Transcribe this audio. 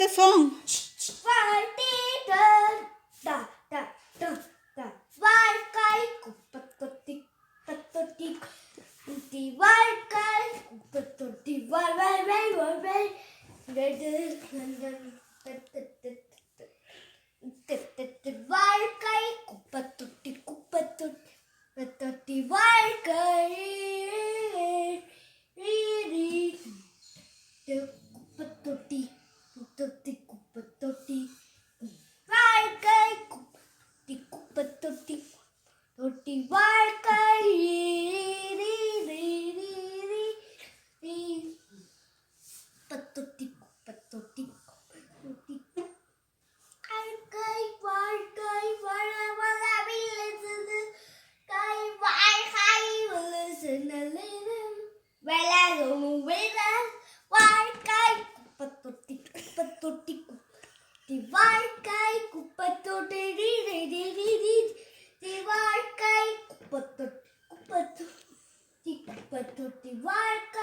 The song. வாழ்க்கை குப்பத்தொட்டி பத்தொட்டி குட்டி வாழ்க்கை குப்பத்தொட்டி வாழ் வாழ் வாழ் வாழ் வாழ் வாழ்க்கை குப்பத்தொட்டி குப்பத்தொட்டி பத்தொட்டி வாழ்க்கை குப்பத்தொட்டி குப்பத்தொட்டி குப்பத்தொட்டி வாழ்க்கை குப்பத்தொட்டி குப்பத்தொட்டி தொட்டி வாழ்க்கை குப்பத்தொட்டி குப்பத்தொட்டி குப்பத்தொட்டி வாழ்க்கை வாழ்க்கை வள வள விழுது கை வாழ்க்கை விழுது விழ வாழ்க்கை குப்பத்தொட்டி குப்பத்தொட்டி குப்பத்தொட்டி வாழ்க்கை குப்பத்தொட்டி வாழ்க்கை குப்பத்தொட்டி குப்பத்தொட்டி குப்பத்தொட்டி வாழ்க்கை